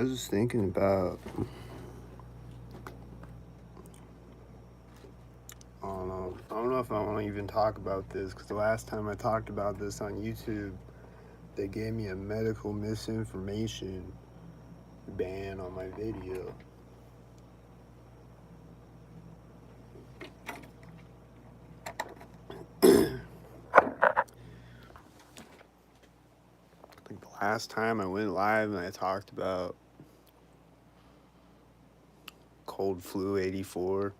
I was just thinking about, I don't know if I want to even talk about this because the last time I talked about this on YouTube, they gave me a medical misinformation ban on my video. Like the last time I went live and I talked about cold flu 84,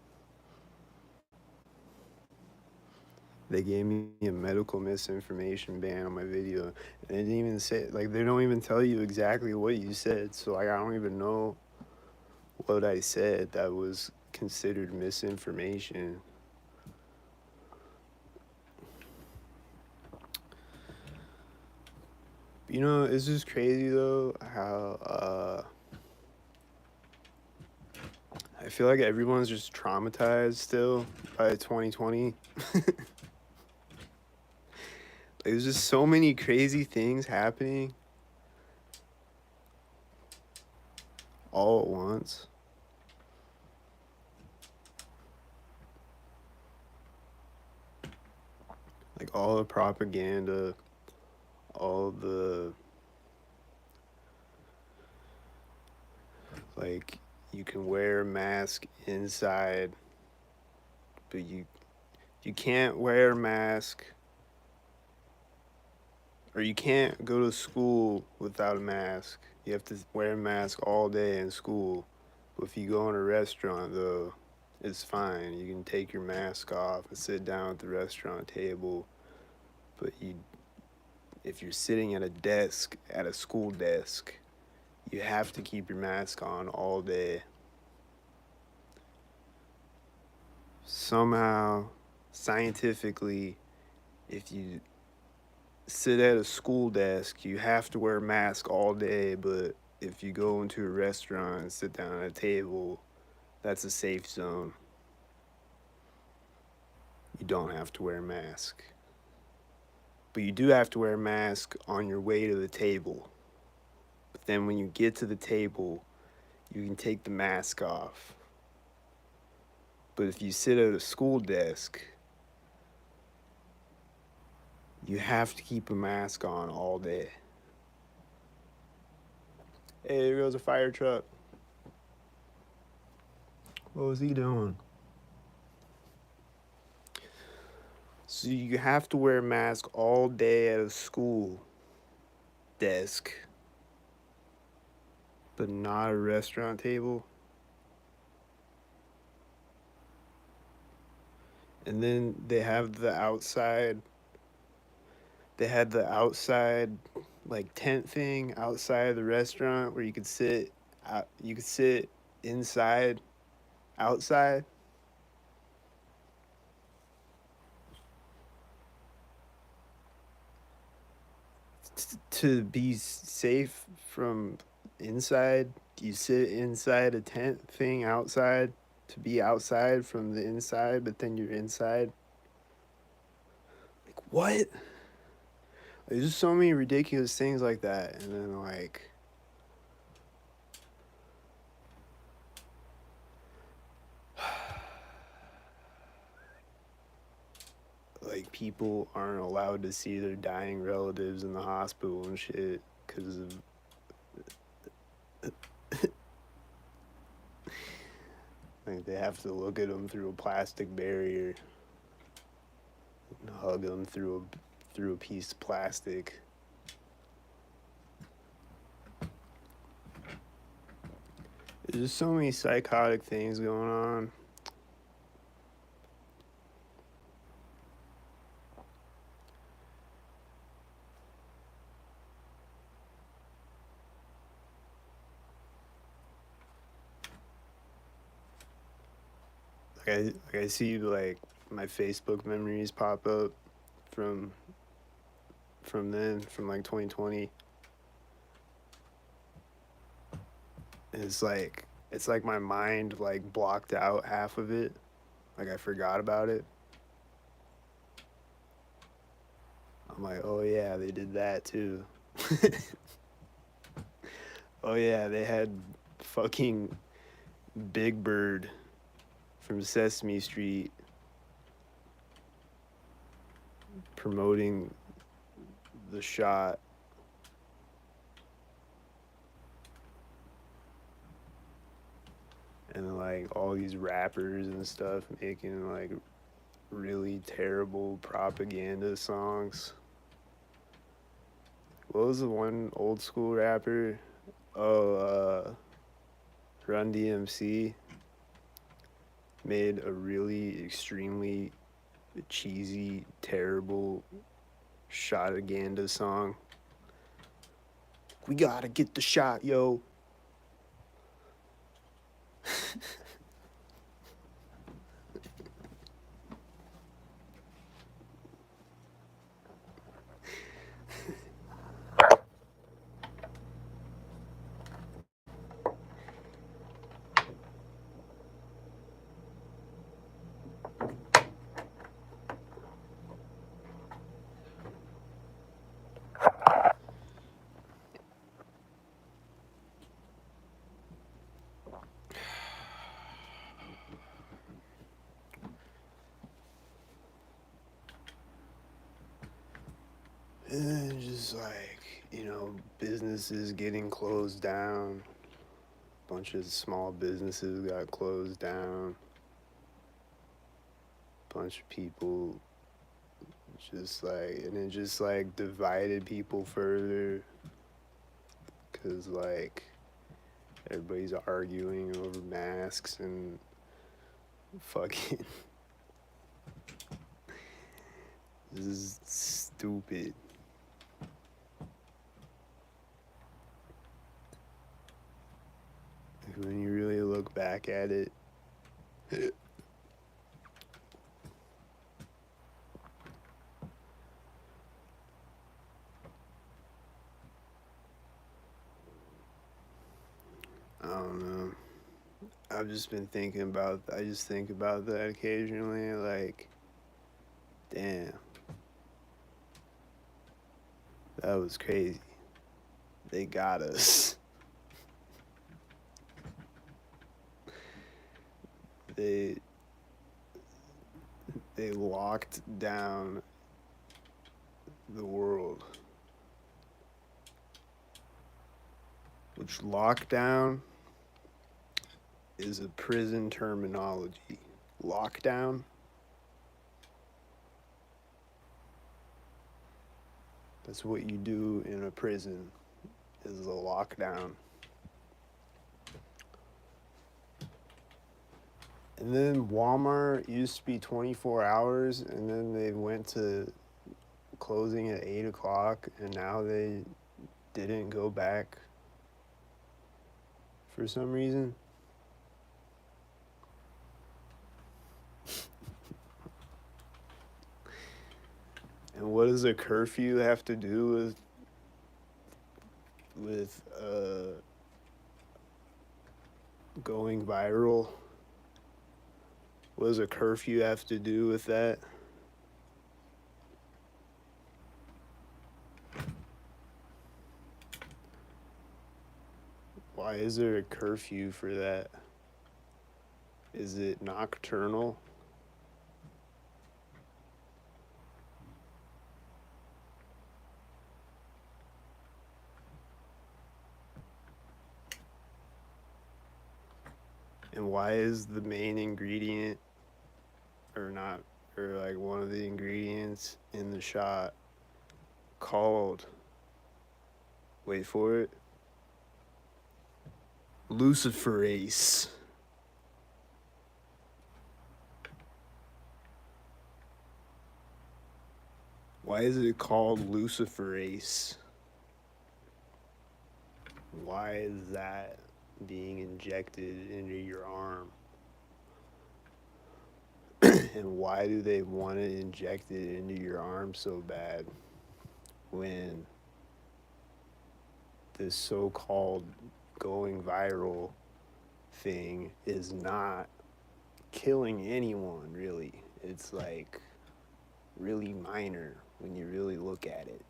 they gave me a medical misinformation ban on my video. And they didn't even say, like, they don't even tell you exactly what you said. So, like, I don't even know what I said that was considered misinformation. You know, it's just crazy though how I feel like everyone's just traumatized still by 2020. There's just so many crazy things happening all at once. Like all the propaganda, all the like you can wear a mask inside, but you can't wear a mask, or you can't go to school without a mask. You have to wear a mask all day in school. But if you go in a restaurant, though, it's fine. You can take your mask off and sit down at the restaurant table. But if you're sitting at a desk, at a school desk, you have to keep your mask on all day. Somehow, scientifically, if you sit at a school desk, you have to wear a mask all day, but if you go into a restaurant and sit down at a table, that's a safe zone. You don't have to wear a mask. But you do have to wear a mask on your way to the table. But then when you get to the table, you can take the mask off. But if you sit at a school desk, you have to keep a mask on all day. Hey, there goes a fire truck. What was he doing? So you have to wear a mask all day at a school desk, but not a restaurant table. And then they had the outside like tent thing outside the restaurant where you could sit inside outside. To be safe from inside, you sit inside a tent thing outside to be outside from the inside, but then you're inside. Like what? There's just so many ridiculous things like that, and then like people aren't allowed to see their dying relatives in the hospital and shit because of like they have to look at them through a plastic barrier and hug them through a piece of plastic. There's just so many psychotic things going on. I see like my Facebook memories pop up from from like 2020. It's like my mind like blocked out half of it. Like I forgot about it. I'm like, oh yeah, they did that too. Oh yeah, they had fucking Big Bird from Sesame Street promoting the shot. And like all these rappers and stuff making like really terrible propaganda songs. What was the one old school rapper? Oh, Run DMC made a really extremely cheesy, terrible shotaganda song. We gotta get the shot, yo. And then just like, businesses getting closed down. A bunch of small businesses got closed down. A bunch of people just like, and it just like divided people further. Cause like everybody's arguing over masks and fucking. This is stupid. When you really look back at it, I don't know. I've just been thinking about. I just think about that occasionally. Like, damn, that was crazy. They got us. They they locked down the world. Which lockdown is a prison terminology. Lockdown. That's what you do in a prison. Is a lockdown. And then Walmart used to be 24 hours, and then they went to closing at 8 o'clock, and now they didn't go back for some reason. And what does a curfew have to do with going viral? What does a curfew have to do with that? Why is there a curfew for that? Is it nocturnal? And why is the main ingredient or like one of the ingredients in the shot called, wait for it, luciferase? Why is it called luciferase? Why is that being injected into your arm? And why do they want to inject it into your arm so bad when this so-called going viral thing is not killing anyone, really? It's like really minor when you really look at it.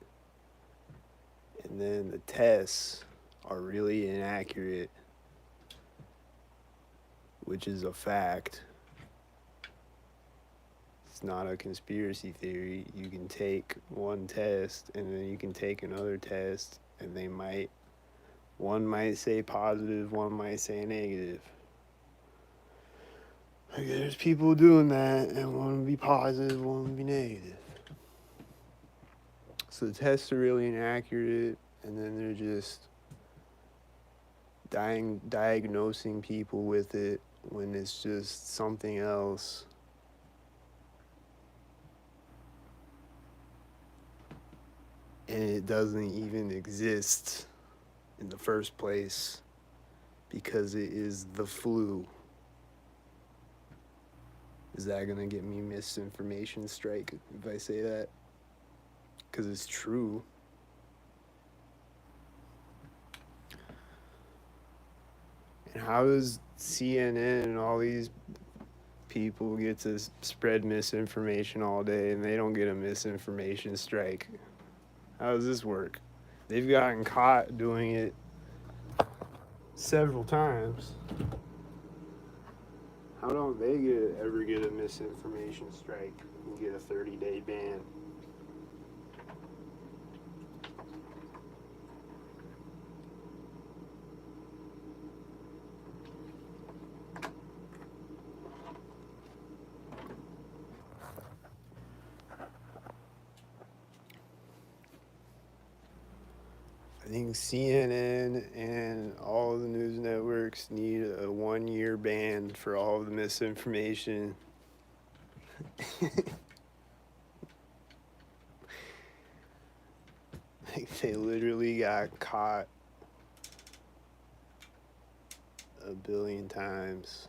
And then the tests are really inaccurate, which is a fact. It's not a conspiracy theory. You can take one test and then you can take another test, and one might say positive, one might say negative. Like, there's people doing that, and one would be positive, one would be negative. So the tests are really inaccurate, and then they're just diagnosing people with it when it's just something else. And it doesn't even exist in the first place because it is the flu. Is that gonna get me misinformation strike if I say that? Because it's true. And how does CNN and all these people get to spread misinformation all day and they don't get a misinformation strike? How does this work? They've gotten caught doing it several times. How don't they ever get a misinformation strike and get a 30-day ban? I think CNN and all the news networks need a 1-year ban for all of the misinformation. Like, they literally got caught a billion times.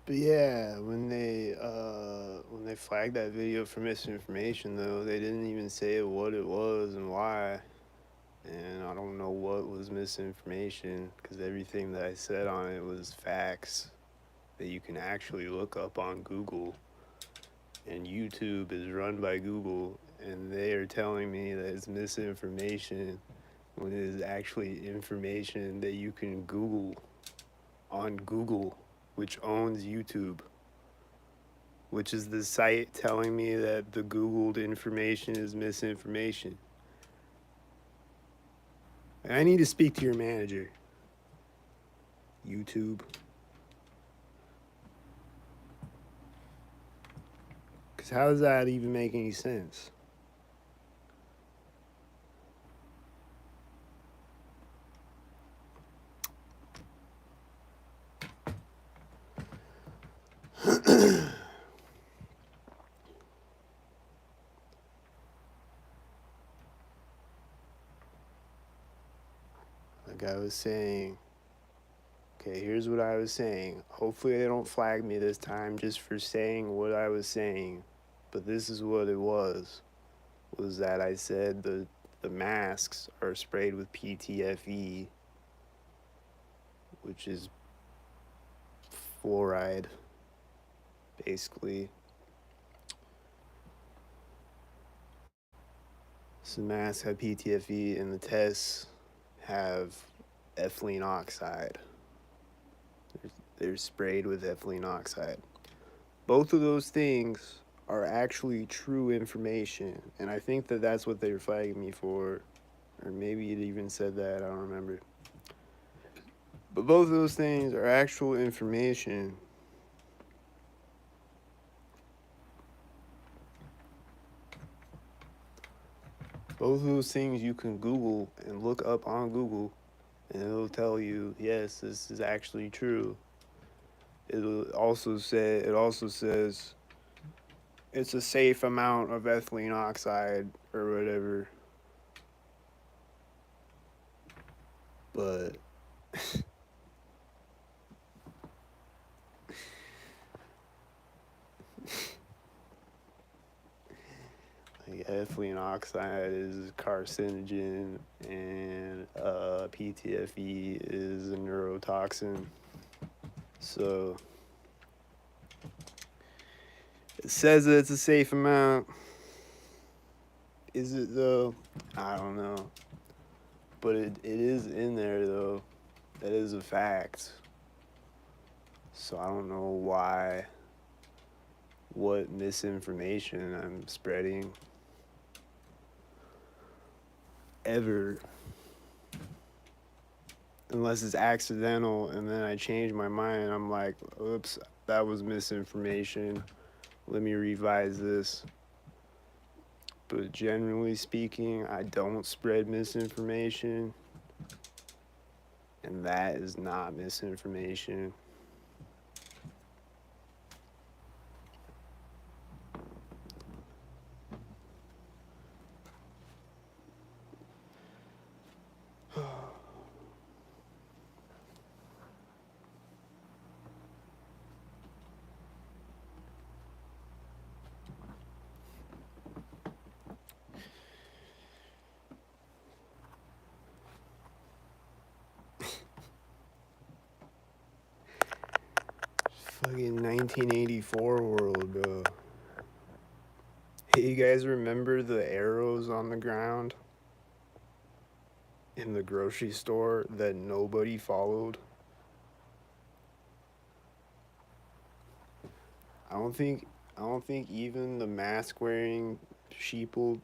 But yeah, when they flagged that video for misinformation, though, they didn't even say what it was and why. And I don't know what was misinformation, because everything that I said on it was facts that you can actually look up on Google. And YouTube is run by Google, and they are telling me that it's misinformation when it is actually information that you can Google on Google, which owns YouTube, which is the site telling me that the Googled information is misinformation. I need to speak to your manager, YouTube. Because how does that even make any sense? Like I was saying, okay, here's what I was saying. Hopefully they don't flag me this time just for saying what I was saying. But this is what it was that I said the masks are sprayed with PTFE, which is fluoride, basically. So the masks have PTFE and the tests have ethylene oxide. They're sprayed with ethylene oxide. Both of those things are actually true information, and I think that that's what they were flagging me for, or maybe it even said that, I don't remember. But both of those things are actual information. Both of those things you can Google and look up on Google, and it'll tell you, yes, this is actually true. It also says it's a safe amount of ethylene oxide or whatever. But ethylene oxide is carcinogen, and PTFE is a neurotoxin. So it says that it's a safe amount. Is it though? I don't know. But it is in there though. That is a fact. So I don't know what misinformation I'm spreading ever. Unless it's accidental and then I change my mind. I'm like, oops, that was misinformation. Let me revise this. But generally speaking, I don't spread misinformation. And that is not misinformation. Fucking 1984 world, bro. Hey, you guys remember the arrows on the ground in the grocery store that nobody followed? I don't think even the mask wearing sheeple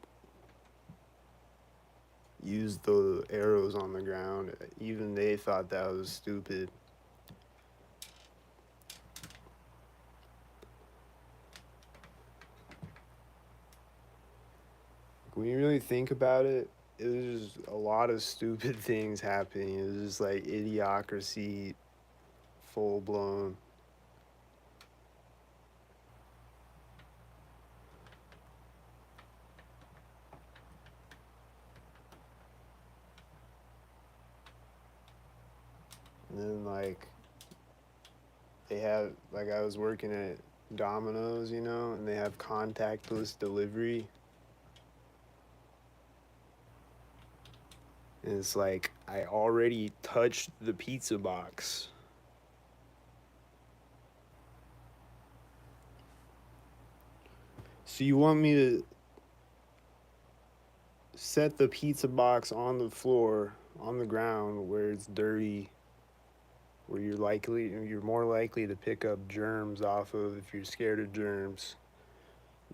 used the arrows on the ground. Even they thought that was stupid. When you really think about it, it was just a lot of stupid things happening. It was just like idiocracy, full blown. And then I was working at Domino's, and they have contactless delivery. And it's like I already touched the pizza box. So you want me to set the pizza box on the floor, on the ground where it's dirty, where you're more likely to pick up germs off of if you're scared of germs.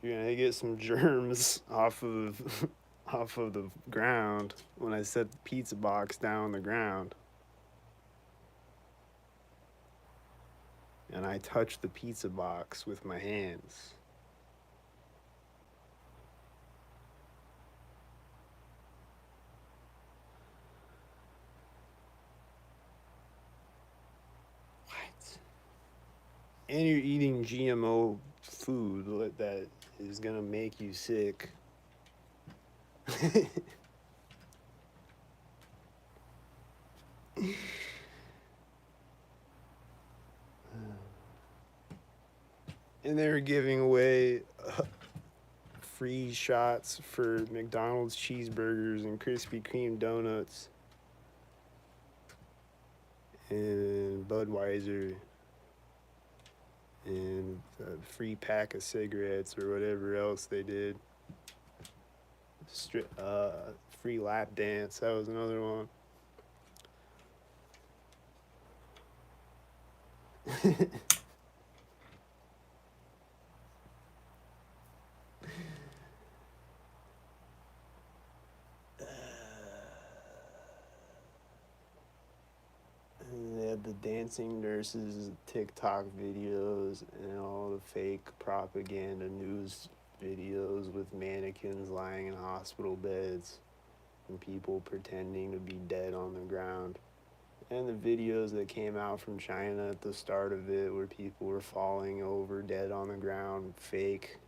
You're gonna get some germs off of off of the ground when I set the pizza box down on the ground. And I touch the pizza box with my hands. What? And you're eating GMO food that is gonna make you sick. And they were giving away free shots for McDonald's cheeseburgers and Krispy Kreme donuts and Budweiser and a free pack of cigarettes or whatever else they did. Free lap dance, that was another one. And they had the dancing nurses TikTok videos and all the fake propaganda news videos with mannequins lying in hospital beds and people pretending to be dead on the ground. And the videos that came out from China at the start of it where people were falling over dead on the ground, fake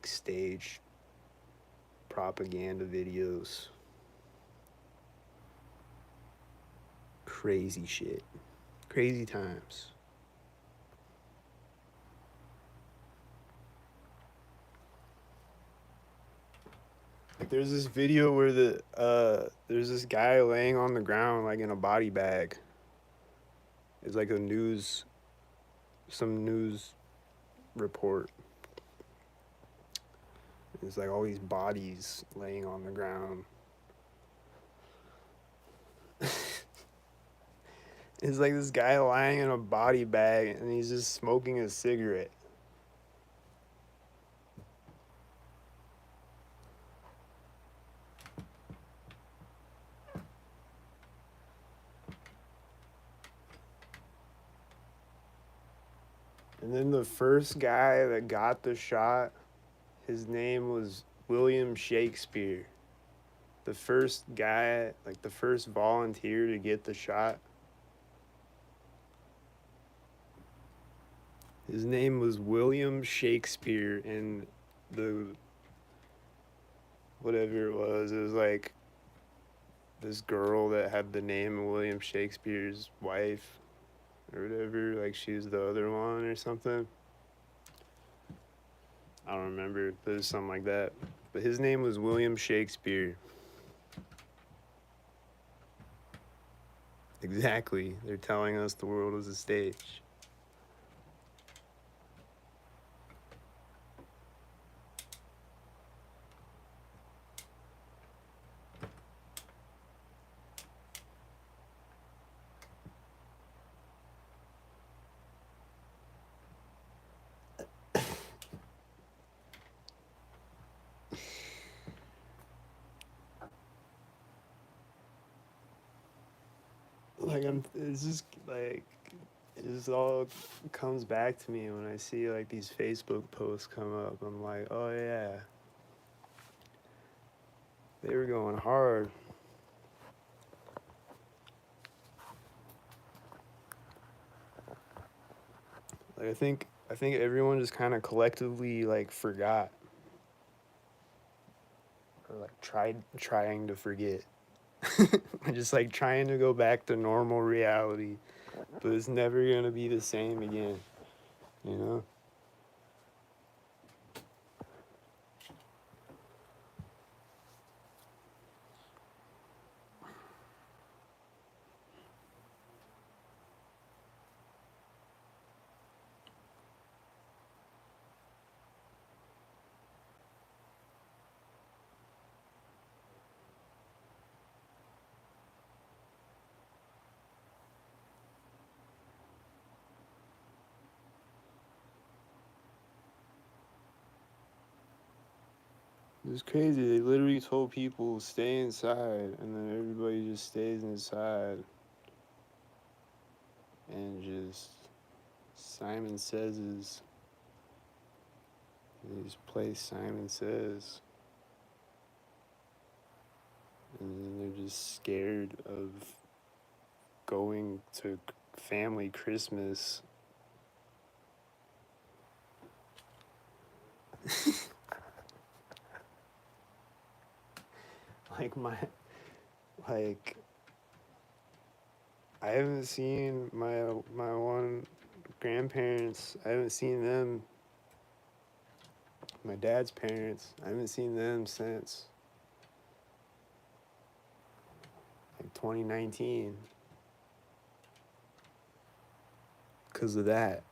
stage propaganda videos. Crazy shit. Crazy times. Like there's this video where there's this guy laying on the ground like in a body bag. It's like some news report. It's like all these bodies laying on the ground. It's like this guy lying in a body bag and he's just smoking a cigarette. And then the first guy that got the shot, his name was William Shakespeare. The first guy, like the first volunteer to get the shot, his name was William Shakespeare, and the whatever it was like this girl that had the name of William Shakespeare's wife or whatever, like she was the other one or something. I don't remember, but it was something like that. But his name was William Shakespeare. Exactly. They're telling us the world is a stage. It's just like, it just all comes back to me when I see like these Facebook posts come up. I'm like, oh yeah, they were going hard. Like I think everyone just kind of collectively like forgot or like trying to forget. Just like trying to go back to normal reality, but it's never gonna be the same again, you know? It's crazy. They literally told people stay inside, and then everybody just stays inside and just Simon Says. They just play Simon Says, and then they're just scared of going to family Christmas. like my like I haven't seen my one grandparents. I haven't seen them. My dad's parents. I haven't seen them since like 2019 because of that.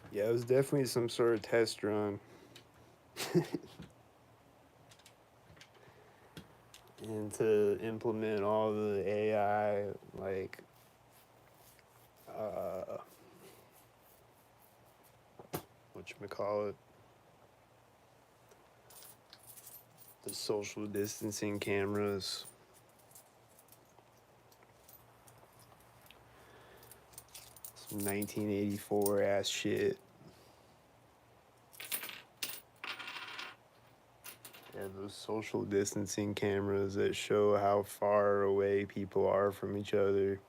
Yeah, it was definitely some sort of test run. And to implement all the AI, like, uh, whatchamacallit, the social distancing cameras. Some 1984 ass shit. Yeah, those social distancing cameras that show how far away people are from each other.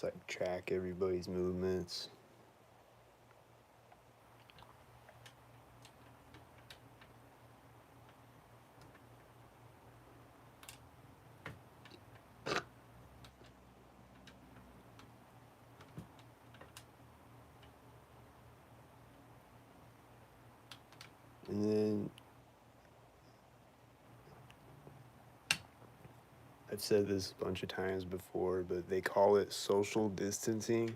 just like track everybody's movements. And then I've said this a bunch of times before, but they call it social distancing.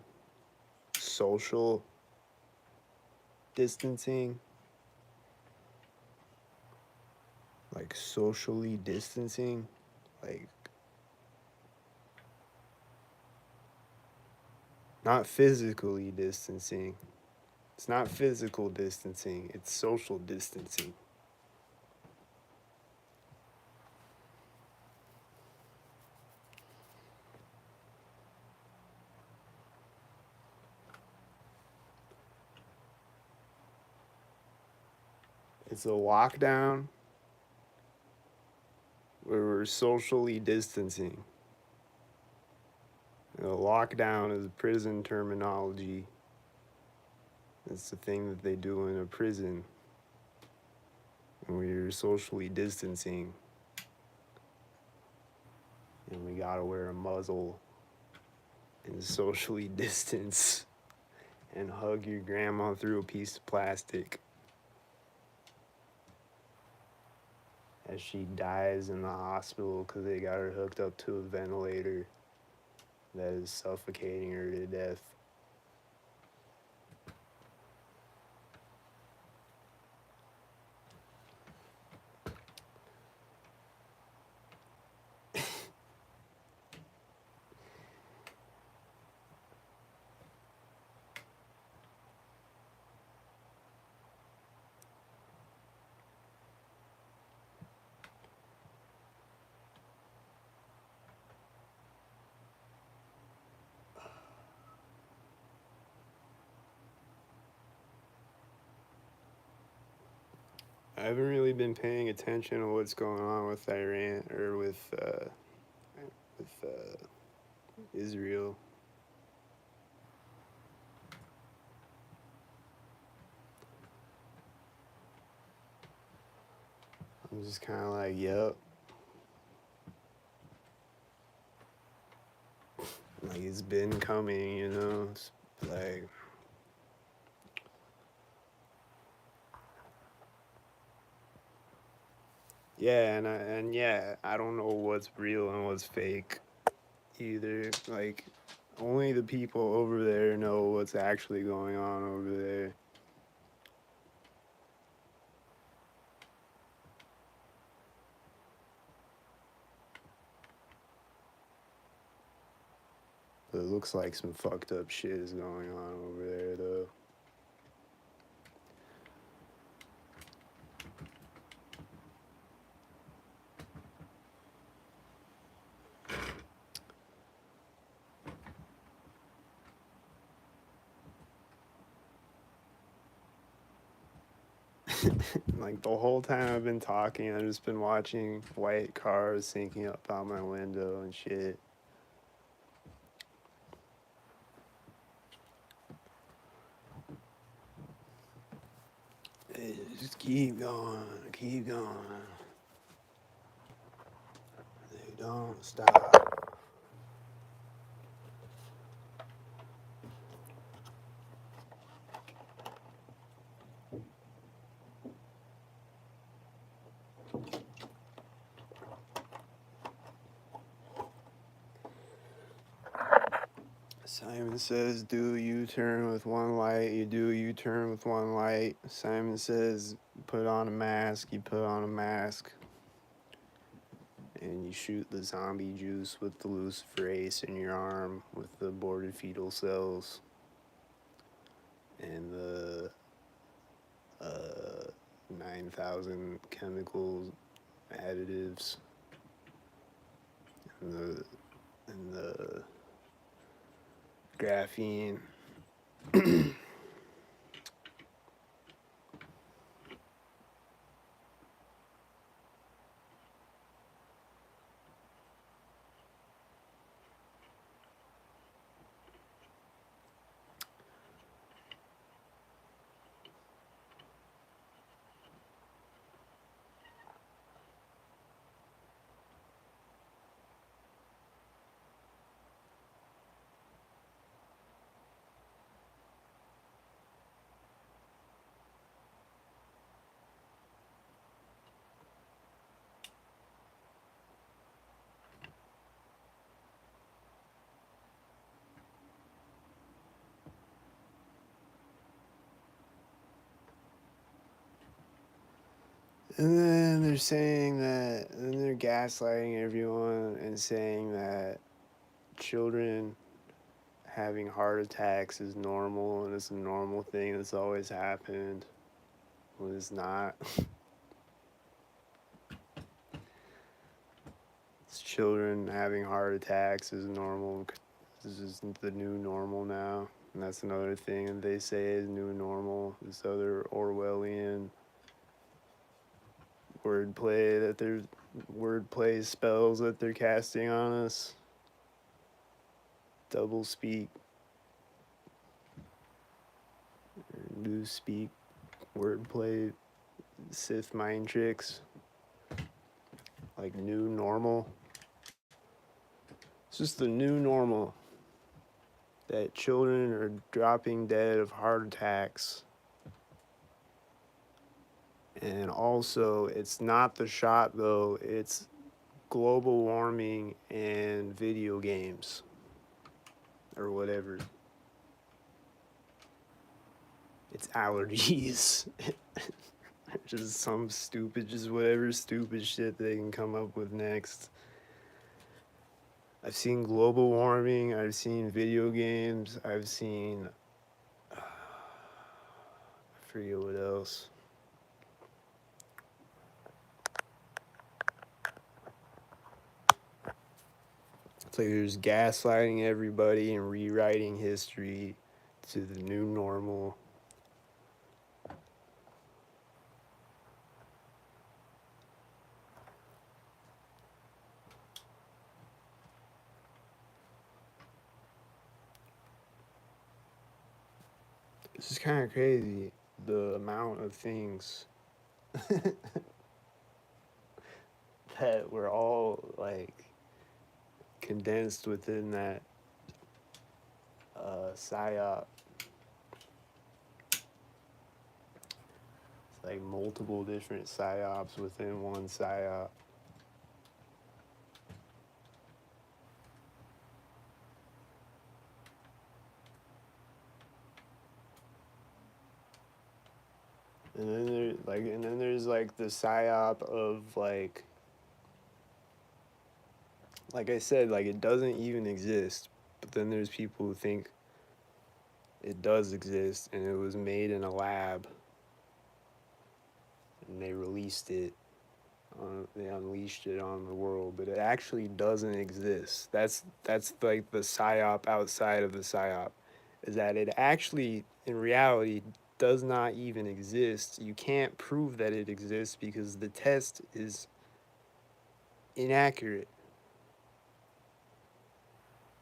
Social distancing. Like socially distancing. Like not physically distancing. It's not physical distancing, it's social distancing. It's a lockdown where we're socially distancing. A lockdown is prison terminology. It's the thing that they do in a prison. And we're socially distancing. And we gotta wear a muzzle and socially distance and hug your grandma through a piece of plastic as she dies in the hospital because they got her hooked up to a ventilator that is suffocating her to death. I haven't really been paying attention to what's going on with Iran or with Israel. I'm just kind of like, yep. Like it's been coming, you know. It's like yeah, I don't know what's real and what's fake either. Like only the people over there know what's actually going on over there. But it looks like some fucked up shit is going on over there though. Like the whole time I've been talking, I've just been watching white cars sinking up out my window and shit. Just keep going, keep going. They don't stop. Simon says, do a U-turn with one light. You do a U-turn with one light. Simon says, put on a mask. You put on a mask. And you shoot the zombie juice with the luciferase in your arm with the aborted fetal cells. And the 9,000 chemical additives. And the graphene. And then they're saying that, and they're gaslighting everyone and saying that children having heart attacks is normal and it's a normal thing that's always happened. Well, it's not. It's children having heart attacks is normal. This is the new normal now. And that's another thing that they say is new normal. This other Orwellian wordplay spells that they're casting on us. Double speak, new speak, wordplay, Sith mind tricks, like new normal. It's just the new normal that children are dropping dead of heart attacks. And also, it's not the shot though, it's global warming and video games or whatever. It's allergies. Just some stupid, just whatever stupid shit they can come up with next. I've seen global warming, I've seen video games, I've seen. I forget what else. It's like there's gaslighting everybody and rewriting history to the new normal. This is kind of crazy, the amount of things that were all like condensed within that psyop. It's like multiple different psyops within one psyop. And then there's like the psyop of like I said, like it doesn't even exist. But then there's people who think it does exist and it was made in a lab and they released it. They unleashed it on the world, but it actually doesn't exist. That's like the psyop outside of the psyop, is that it actually in reality does not even exist. You can't prove that it exists because the test is inaccurate.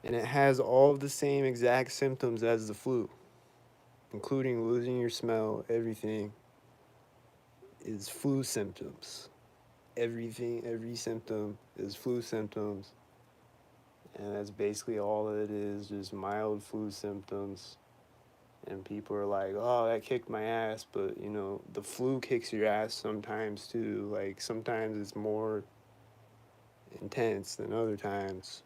And it has all of the same exact symptoms as the flu, including losing your smell. Everything is flu symptoms. Every symptom is flu symptoms. And that's basically all it is, just mild flu symptoms. And people are like, oh, that kicked my ass. But, you know, the flu kicks your ass sometimes too. Like, sometimes it's more intense than other times.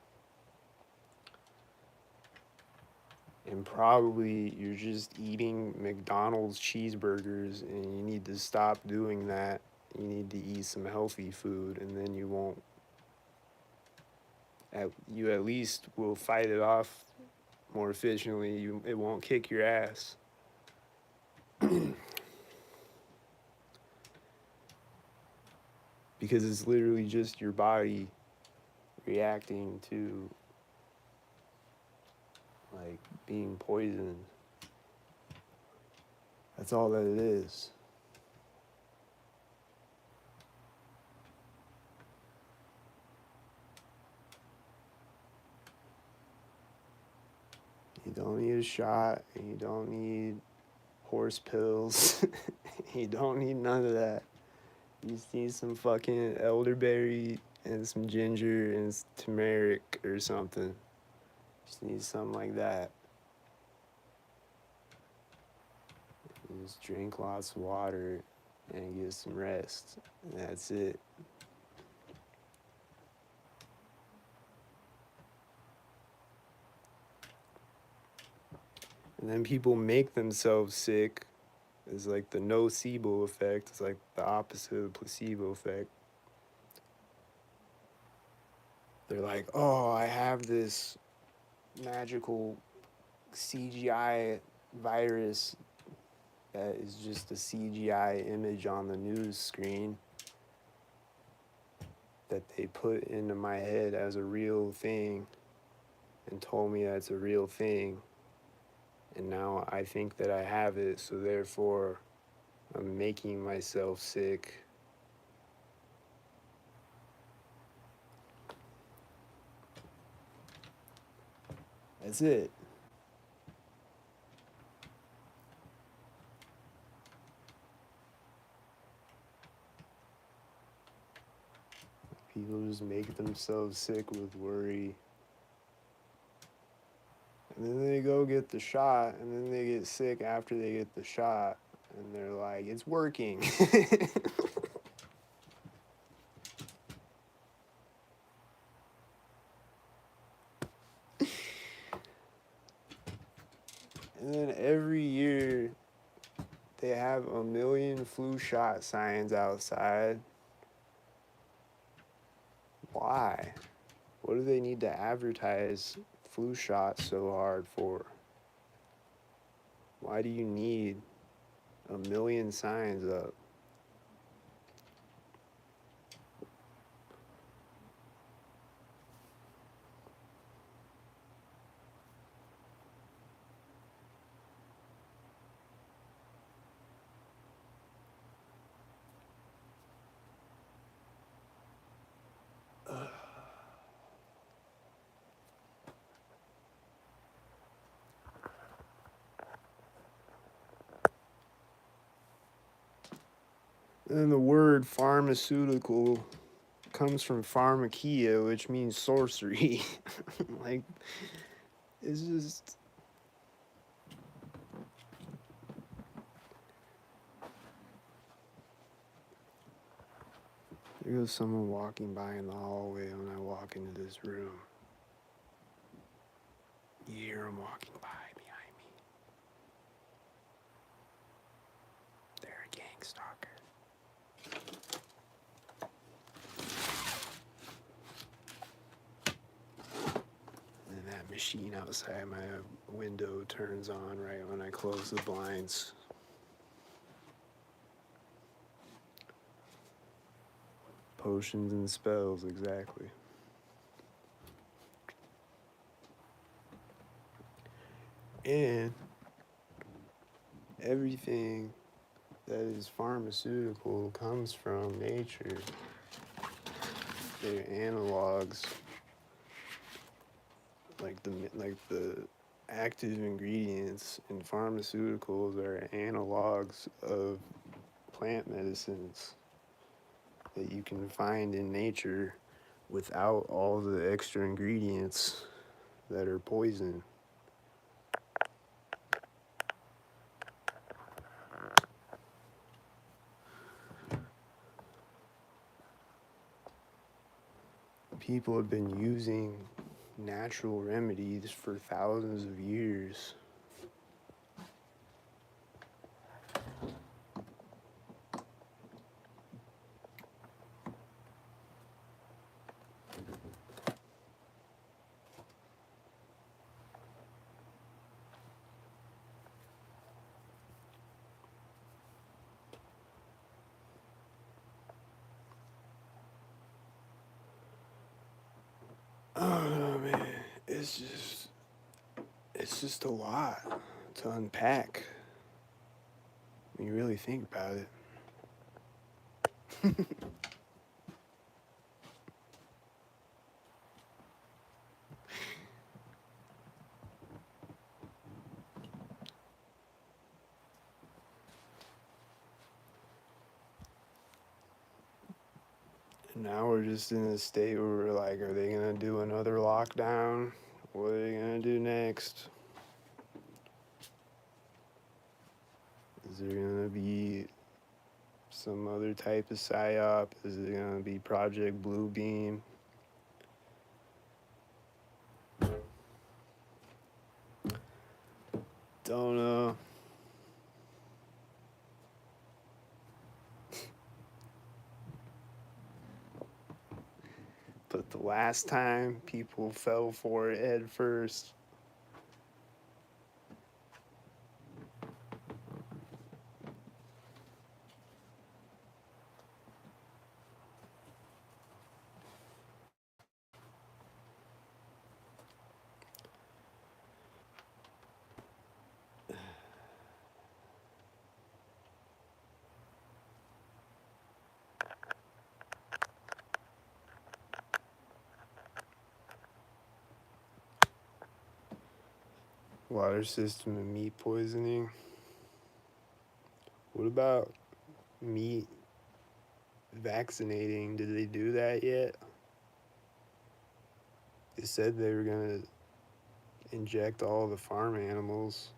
And probably you're just eating McDonald's cheeseburgers and you need to stop doing that. You need to eat some healthy food and then you won't. You at least will fight it off more efficiently. It won't kick your ass. Because it's literally just your body reacting to like being poisoned. That's all that it is. You don't need a shot, and you don't need horse pills. You don't need none of that. You just need some fucking elderberry and some ginger and turmeric or something. Just need something like that. You just drink lots of water and get some rest. And that's it. And then people make themselves sick It's like the nocebo effect. It's like the opposite of the placebo effect. They're like, oh, I have this magical CGI virus that is just a CGI image on the news screen that they put into my head as a real thing and told me that's a real thing. And now I think that I have it, so therefore I'm making myself sick. That's it. People just make themselves sick with worry. And then they go get the shot, and then they get sick after they get the shot. And they're like, it's working. And then every year, they have a million flu shot signs outside. Why? What do they need to advertise flu shots so hard for? Why do you need a million signs up? And the word pharmaceutical comes from pharmakia, which means sorcery. Like, it's just. There goes someone walking by in the hallway when I walk into this room. You hear them walking by behind me. They're a gang stalker. And that machine outside my window turns on right when I close the blinds. Potions and spells, exactly. And everything that is pharmaceutical comes from nature. They're analogs. Like the active ingredients in pharmaceuticals are analogs of plant medicines that you can find in nature without all the extra ingredients that are poison. People have been using natural remedies for thousands of years. Oh man, it's just a lot to unpack when you really think about it. And now we're just in a state where we're like, are they gonna do another lockdown? What are they gonna do next? Is there gonna be some other type of psyop? Is it gonna be Project Bluebeam? Don't know. But the last time people fell for it head first. Water system and meat poisoning. What about meat vaccinating? Did they do that yet? They said they were gonna inject all the farm animals.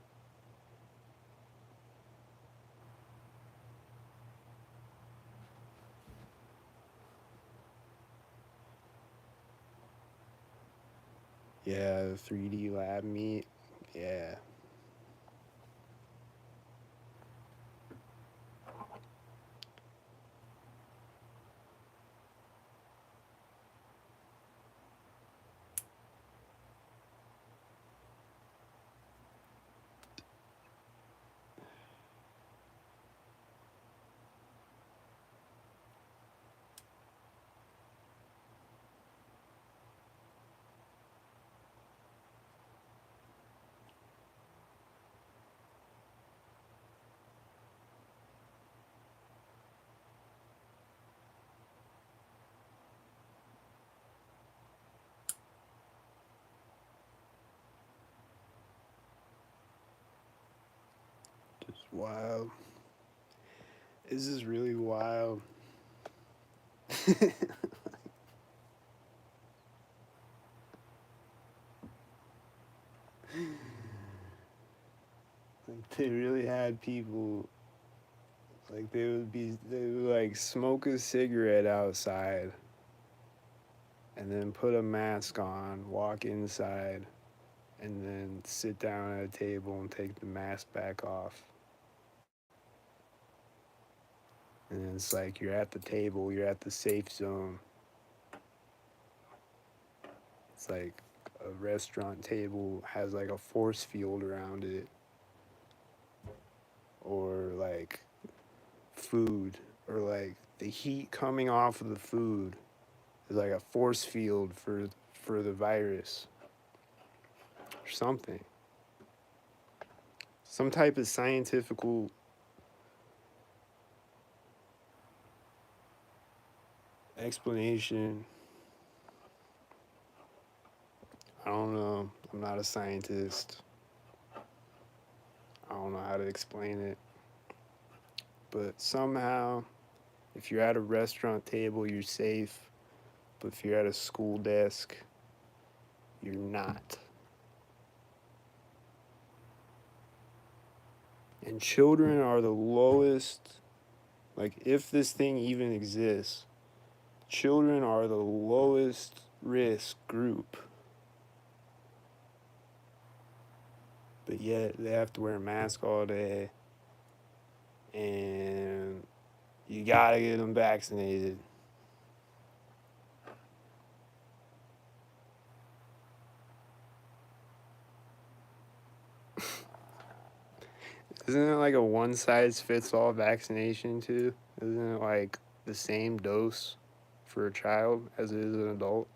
Yeah, 3D lab meat. Yeah. Just wild. This is really wild. Like they really had people like they would like smoke a cigarette outside and then put a mask on, walk inside, and then sit down at a table and take the mask back off. And it's like you're at the table, you're at the safe zone. It's like a restaurant table has like a force field around it, or like food, or like the heat coming off of the food is like a force field for the virus or something. Some type of scientific explanation. I don't know. I'm not a scientist. I don't know how to explain it. But somehow, if you're at a restaurant table, you're safe. But if you're at a school desk, you're not. And children are the lowest, like, if this thing even exists, children are the lowest risk group. But yet, they have to wear a mask all day. And you gotta get them vaccinated. Isn't it like a one size fits all vaccination too? Isn't it like the same dose for a child as it is an adult?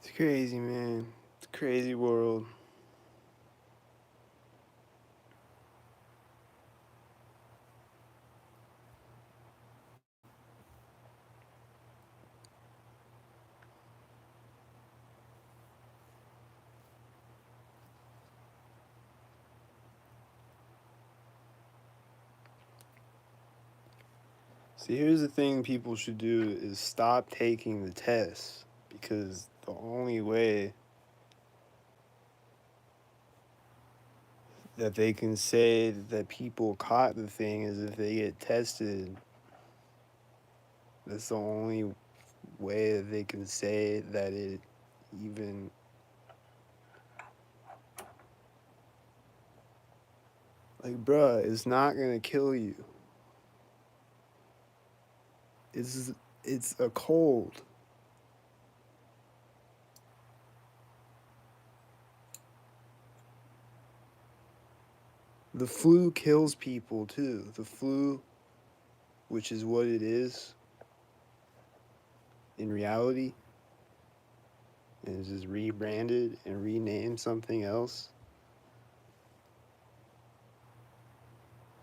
It's crazy, man. It's a crazy world. See, here's the thing people should do is stop taking the test because the only way that they can say that people caught the thing is if they get tested. That's the only way that they can say that it even, like, bruh, it's not gonna kill you. It's it's a cold. The flu kills people too. The flu, which is what it is in reality, and is just rebranded and renamed something else.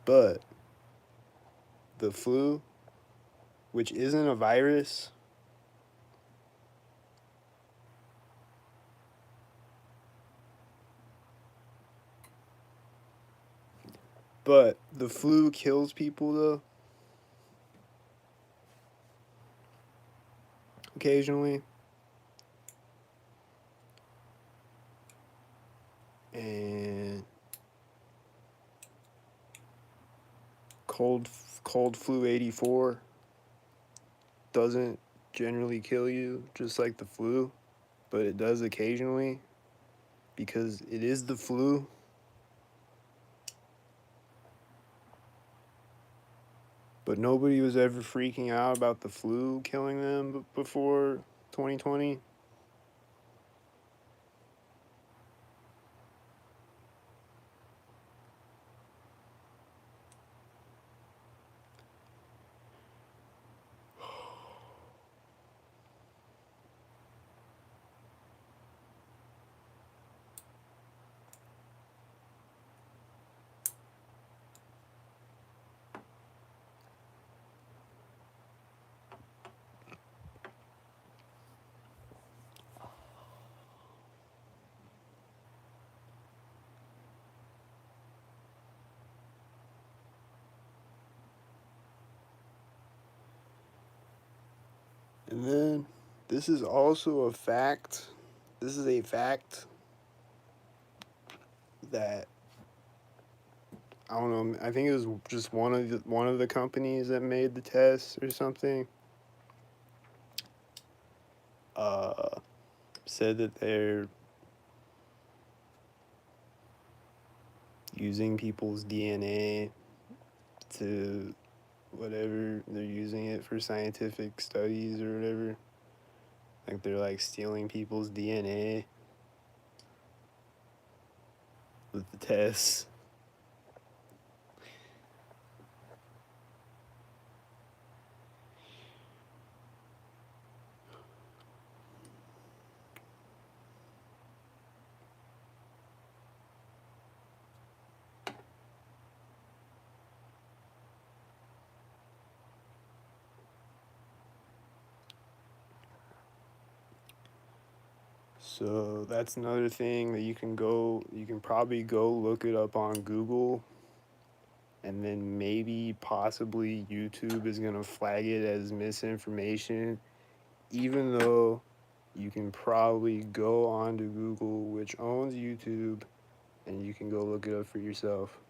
But the flu, which isn't a virus, but the flu kills people though, occasionally. And cold cold flu 84 doesn't generally kill you just like the flu, but it does occasionally because it is the flu. But nobody was ever freaking out about the flu killing them before 2020. And then this is also a fact. This is a fact that I don't know. I think it was just one of the companies that made the test or something. Uh, said that they're using people's DNA to whatever they're using it for scientific studies or whatever. Like they're like stealing people's DNA with the tests. So that's another thing that you can probably go look it up on Google, and then maybe possibly YouTube is going to flag it as misinformation, even though you can probably go onto Google, which owns YouTube, and you can go look it up for yourself.